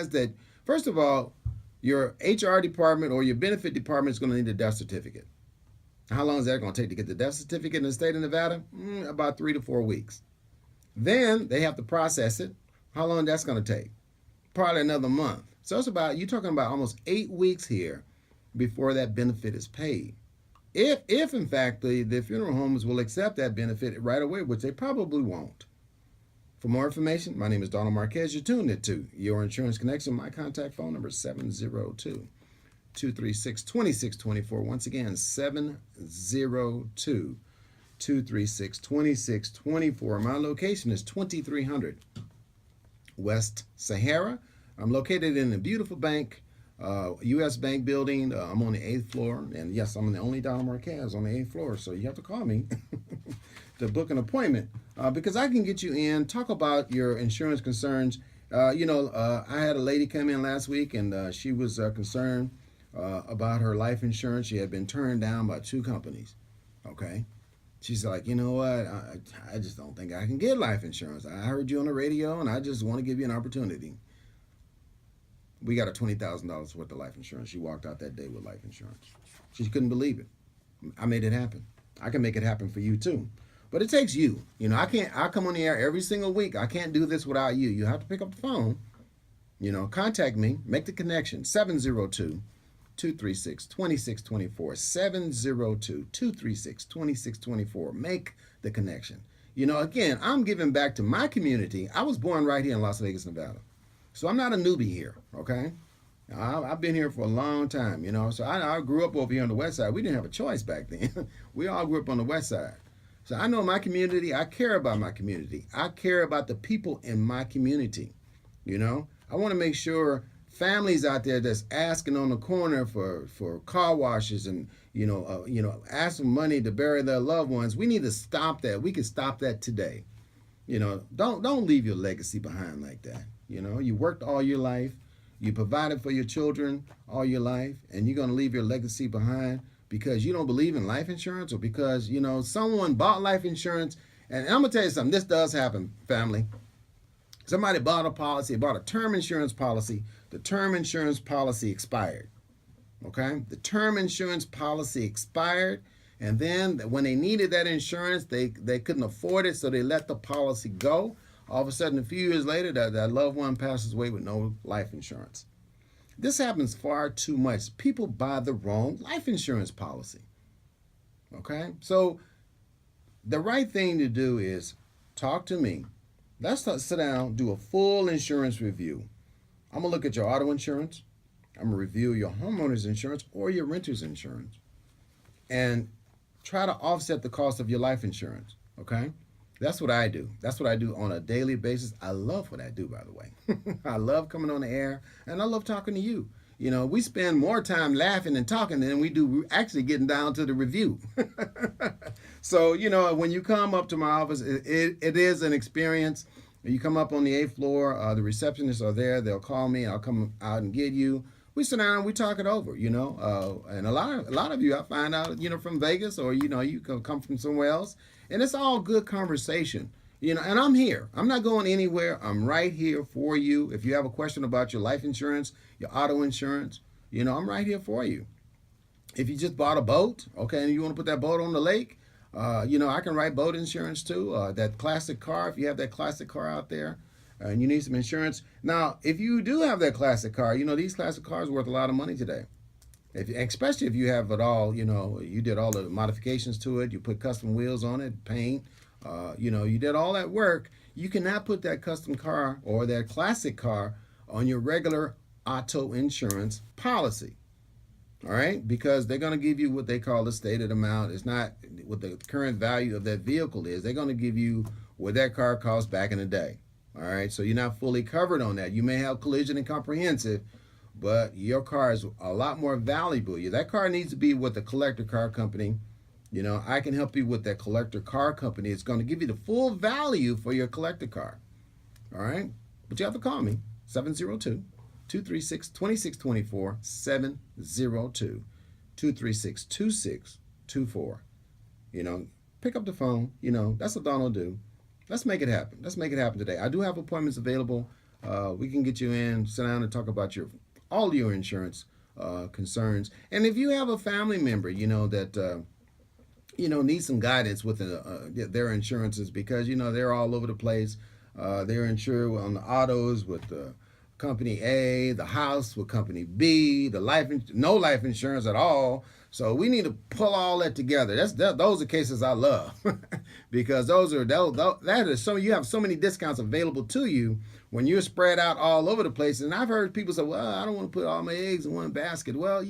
that, first of all, your HR department or your benefit department is going to need a death certificate. How long is that going to take to get the death certificate in the state of Nevada? About 3 to 4 weeks. Then they have to process it. How long that's going to take? Probably another month. So it's about, you're talking about almost 8 weeks here before that benefit is paid. If in fact the funeral homes will accept that benefit right away, which they probably won't. For more information, my name is Donald Marquez. You're tuned into Your Insurance Connection. My contact phone number is 702-236-2624. Once again, 702-236-2624. My location is 2300 West Sahara. I'm located in a beautiful bank, U.S. Bank building. I'm on the 8th floor. And yes, I'm the only Donald Marquez on the 8th floor. So you have to call me to book an appointment because I can get you in, talk about your insurance concerns. I had a lady come in last week and she was concerned about her life insurance. She had been turned down by 2 companies. Okay. She's like, you know what? I just don't think I can get life insurance. I heard you on the radio and I just want to give you an opportunity. We got her $20,000 worth of life insurance. She walked out that day with life insurance. She couldn't believe it. I made it happen. I can make it happen for you too. But it takes you. I come on the air every single week. I can't do this without you. You have to pick up the phone, contact me, make the connection. 702-236-2624. 702-236-2624. Make the connection. Again, I'm giving back to my community. I was born right here in Las Vegas, Nevada. So I'm not a newbie here, okay? I've been here for a long time, So I grew up over here on the west side. We didn't have a choice back then. We all grew up on the west side. So I know my community. I care about my community. I care about the people in my community, I want to make sure families out there that's asking on the corner for car washes and, ask for money to bury their loved ones. We need to stop that. We can stop that today. Don't leave your legacy behind like that. You worked all your life, you provided for your children all your life, and you're going to leave your legacy behind because you don't believe in life insurance or because, someone bought life insurance. And I'm going to tell you something, this does happen, family. Somebody bought a policy, bought a term insurance policy. The term insurance policy expired. Okay? The term insurance policy expired. And then when they needed that insurance, they couldn't afford it, so they let the policy go. All of a sudden, a few years later, that loved one passes away with no life insurance. This happens far too much. People buy the wrong life insurance policy. Okay? So the right thing to do is talk to me. Let's sit down, do a full insurance review. I'm going to look at your auto insurance. I'm going to review your homeowner's insurance or your renter's insurance. And try to offset the cost of your life insurance. Okay? That's what I do. That's what I do on a daily basis. I love what I do, by the way. I love coming on the air, and I love talking to you. We spend more time laughing and talking than we do actually getting down to the review. So, when you come up to my office, it is an experience. You come up on the 8th floor, the receptionists are there. They'll call me. I'll come out and get you. We sit down and we talk it over, and a lot of you I find out, from Vegas or, you come from somewhere else. And it's all good conversation, and I'm here. I'm not going anywhere. I'm right here for you. If you have a question about your life insurance, your auto insurance, I'm right here for you. If you just bought a boat, okay, and you want to put that boat on the lake, I can write boat insurance too. That classic car, if you have that classic car out there and you need some insurance. Now, if you do have that classic car, these classic cars are worth a lot of money today. Especially if you have it all, you did all the modifications to it, you put custom wheels on it, paint, you did all that work. You cannot put that custom car or that classic car on your regular auto insurance policy. All right? Because they're going to give you what they call the stated amount. It's not what the current value of that vehicle is. They're going to give you what that car cost back in the day. All right? So you're not fully covered on that. You may have collision and comprehensive, but your car is a lot more valuable. That car needs to be with the collector car company. I can help you with that collector car company. It's going to give you the full value for your collector car. All right? But you have to call me, 702-236-2624, 702-236-2624. Pick up the phone. That's what Donald do. Let's make it happen. Let's make it happen today. I do have appointments available we can get you in, sit down and talk about all your insurance concerns. And if you have a family member, that need some guidance with their insurances, because they're all over the place. They're insured on the autos with the company A, the house with company B, no life insurance at all. So we need to pull all that together. Those are cases I love because that is so you have so many discounts available to you when you're spread out all over the place. And I've heard people say, "Well, I don't want to put all my eggs in one basket." Well,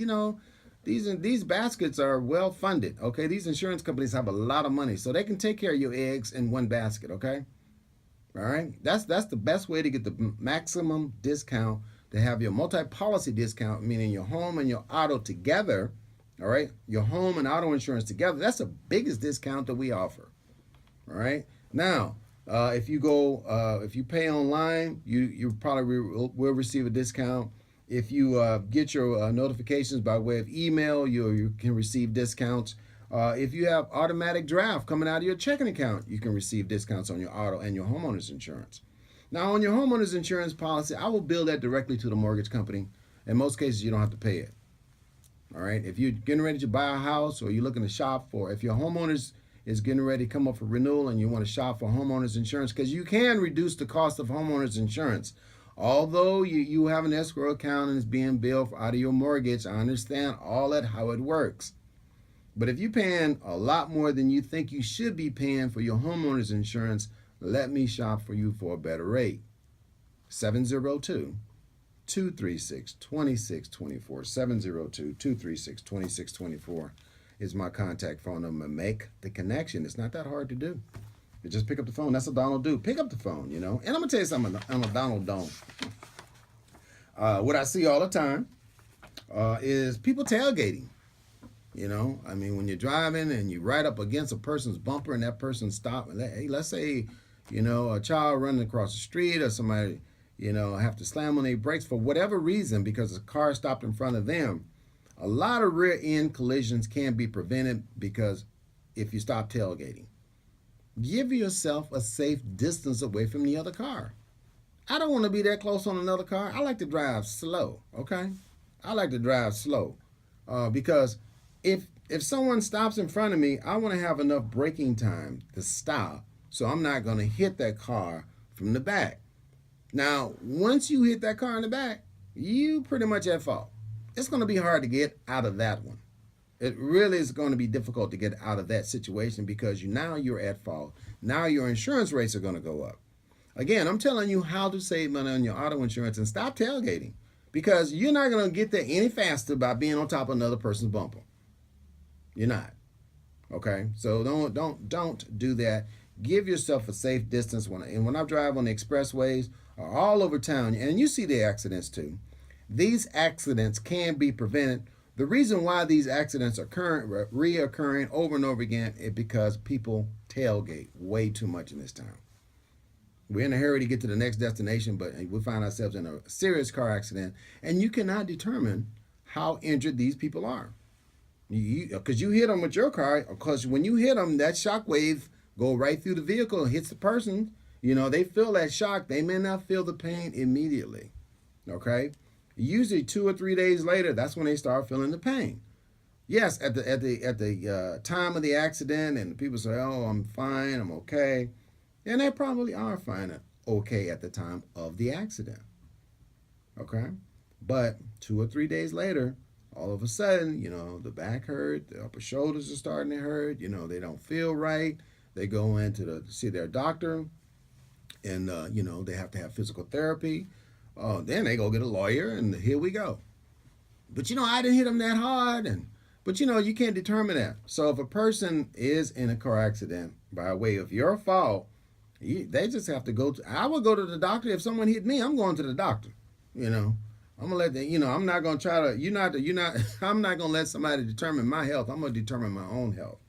these baskets are well funded. Okay, these insurance companies have a lot of money, so they can take care of your eggs in one basket. Okay. All right, that's the best way to get the maximum discount, to have your multi-policy discount, meaning your home and your auto together. All right, your home and auto insurance together. That's the biggest discount that we offer. All right. Now, if you pay online, you probably will receive a discount. If you get your notifications by way of email, you can receive discounts. If you have automatic draft coming out of your checking account, you can receive discounts on your auto and your homeowner's insurance. Now, on your homeowner's insurance policy, I will bill that directly to the mortgage company. In most cases, you don't have to pay it. All right. If you're getting ready to buy a house, or you're looking to shop if your homeowner's is getting ready to come up for renewal and you want to shop for homeowner's insurance, because you can reduce the cost of homeowner's insurance. Although you have an escrow account and it's being billed out of your mortgage, I understand all that, how it works. But if you're paying a lot more than you think you should be paying for your homeowner's insurance, let me shop for you for a better rate. 702-236-2624. 702-236-2624 is my contact phone number. Make the connection. It's not that hard to do. You just pick up the phone. That's what Donald do. Pick up the phone, And I'm going to tell you something. I'm a Donald don't. What I see all the time is people tailgating. When you're driving and you ride up against a person's bumper and that person stops. Hey, let's say, a child running across the street, or somebody, have to slam on their brakes for whatever reason because a car stopped in front of them. A lot of rear end collisions can be prevented because if you stop tailgating. Give yourself a safe distance away from the other car. I don't want to be that close on another car. I like to drive slow, okay? I like to drive slow because if someone stops in front of me, I want to have enough braking time to stop, so I'm not going to hit that car from the back. Now, once you hit that car in the back, you pretty much at fault. It's going to be hard to get out of that one. It really is going to be difficult to get out of that situation because now you're at fault. Now your insurance rates are going to go up. Again, I'm telling you how to save money on your auto insurance and stop tailgating, because you're not going to get there any faster by being on top of another person's bumper. You're not. Okay? So don't do that. Give yourself a safe distance. When I drive on the expressways or all over town, and you see the accidents too, these accidents can be prevented. The reason why these accidents are reoccurring over and over again is because people tailgate way too much in this town. We're in a hurry to get to the next destination, but we find ourselves in a serious car accident, and you cannot determine how injured these people are. Because you hit them with your car, because when you hit them, that shock wave go right through the vehicle and hits the person. They feel that shock. They may not feel the pain immediately. Okay? Usually 2 or 3 days later, that's when they start feeling the pain. Yes, at the time of the accident, and people say, "Oh, I'm fine, I'm okay," and they probably are fine and okay at the time of the accident. Okay, but 2 or 3 days later, all of a sudden, the back hurt, the upper shoulders are starting to hurt. They don't feel right. They go in to see their doctor, and they have to have physical therapy. Then they go get a lawyer, and here we go. But I didn't hit them that hard, but you can't determine that. So if a person is in a car accident by way of your fault, they just have to go. I would go to the doctor. If someone hit me, I'm going to the doctor. I'm gonna let I'm not gonna try to. I'm not gonna let somebody determine my health. I'm gonna determine my own health.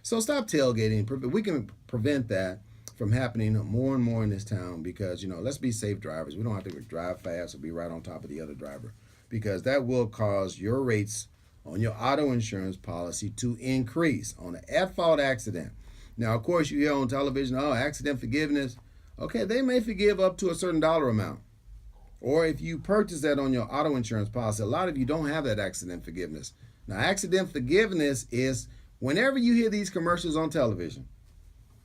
So stop tailgating. We can prevent that from happening more and more in this town because, let's be safe drivers. We don't have to drive fast or be right on top of the other driver, because that will cause your rates on your auto insurance policy to increase on an at-fault accident. Now, of course, you hear on television, accident forgiveness. Okay, they may forgive up to a certain dollar amount. Or if you purchase that on your auto insurance policy, a lot of you don't have that accident forgiveness. Now, accident forgiveness is whenever you hear these commercials on television,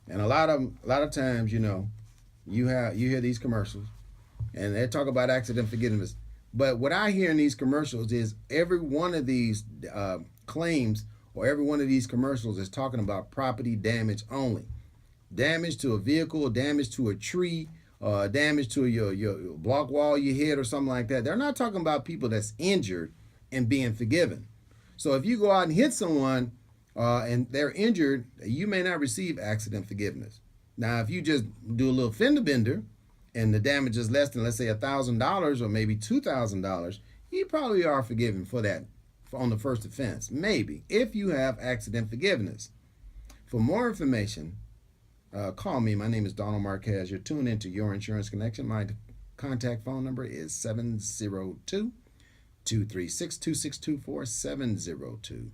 and a lot of times, you hear these commercials, and they talk about accident forgiveness. But what I hear in these commercials is every one of these claims or every one of these commercials is talking about property damage only. Damage to a vehicle, damage to a tree, damage to your block wall you hit or something like that. They're not talking about people that's injured and being forgiven. So if you go out and hit someone and they're injured, you may not receive accident forgiveness. Now, if you just do a little fender bender and the damage is less than, let's say, $1,000 or maybe $2,000, you probably are forgiven for that on the first offense. Maybe, if you have accident forgiveness. For more information, call me. My name is Donald Marquez. You're tuned into Your Insurance Connection. My contact phone number is 702-236-2624,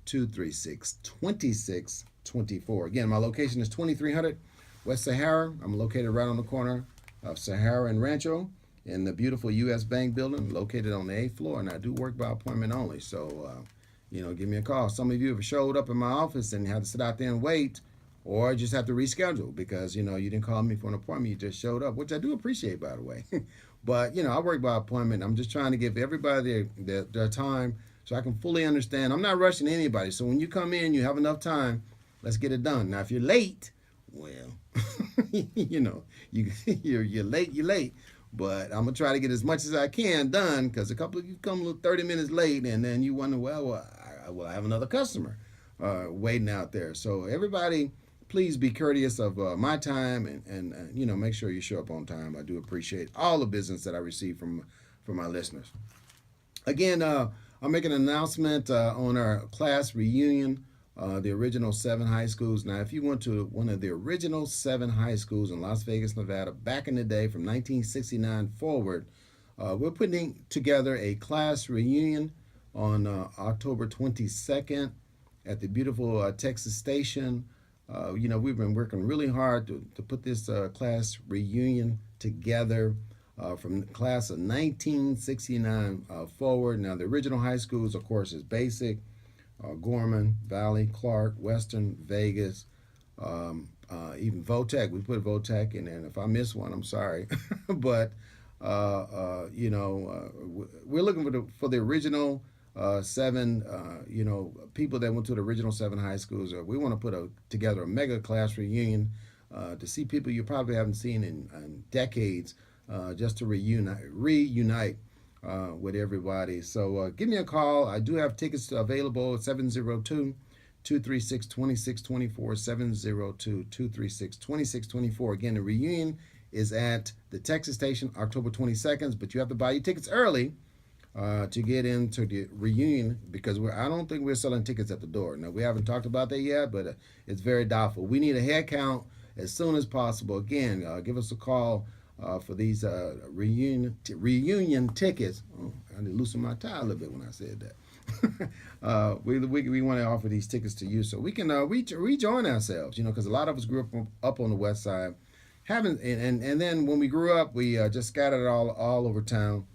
702-236-2624. Again, my location is 2300 West Sahara. I'm located right on the corner of Sahara and Rancho in the beautiful U.S. Bank building located on the 8th floor, and I do work by appointment only. So, give me a call. Some of you have showed up in my office and had to sit out there and wait, or just have to reschedule because, you didn't call me for an appointment. You just showed up, which I do appreciate, by the way. But, I work by appointment. I'm just trying to give everybody their time so I can fully understand. I'm not rushing anybody. So when you come in, you have enough time. Let's get it done. Now, if you're late, well, you're late, you're late. But I'm going to try to get as much as I can done because a couple of you come 30 minutes late and then you wonder, well, I have another customer waiting out there. So everybody, please be courteous of my time and make sure you show up on time. I do appreciate all the business that I receive from my listeners. Again, I'm making an announcement on our class reunion, the original 7 high schools. Now, if you went to one of the original 7 high schools in Las Vegas, Nevada, back in the day from 1969 forward, we're putting together a class reunion on October 22nd at the beautiful Texas Station. We've been working really hard to put this class reunion together from the class of 1969 forward. Now, the original high schools, of course, is Basic, Gorman, Valley, Clark, Western, Vegas, even Votech. We put Votech in there, and if I miss one, I'm sorry. But, we're looking for the original 7, people that went to the original 7 high schools. We want to put together a mega class reunion to see people you probably haven't seen in decades, just to reunite with everybody. So give me a call. I do have tickets available at 702-236-2624, 702-236-2624. Again, the reunion is at the Texas Station, October 22nd, but you have to buy your tickets early to get into the reunion because I don't think we're selling tickets at the door. Now, we haven't talked about that yet, but it's very doubtful. We need a head count as soon as possible. Again, give us a call for these reunion tickets. Oh, I had to loosen my tie a little bit when I said that. We want to offer these tickets to you so we can rejoin ourselves, because a lot of us grew up on the west side. And then when we grew up, we just scattered all over town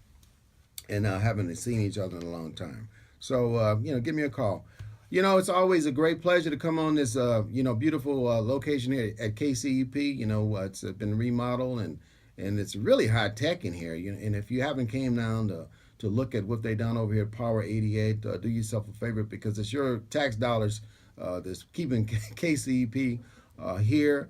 and haven't seen each other in a long time. So, give me a call. It's always a great pleasure to come on this, beautiful location here at KCEP. It's been remodeled and it's really high tech in here. And if you haven't came down to look at what they done over here at Power 88, do yourself a favor because it's your tax dollars that's keeping KCEP here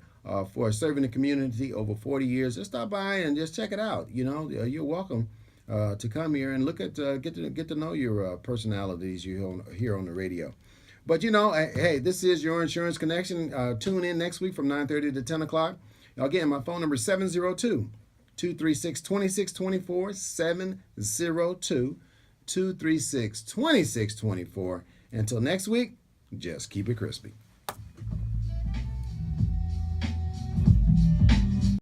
for serving the community over 40 years. Just stop by and just check it out. You're welcome to come here and look at get to know your personalities you hear on the radio. But hey, this is Your Insurance Connection. Tune in next week from 9:30 to 10 o'clock. Again, my phone number is 702-236-2624, 702-236-2624. Until next week, just keep it crispy.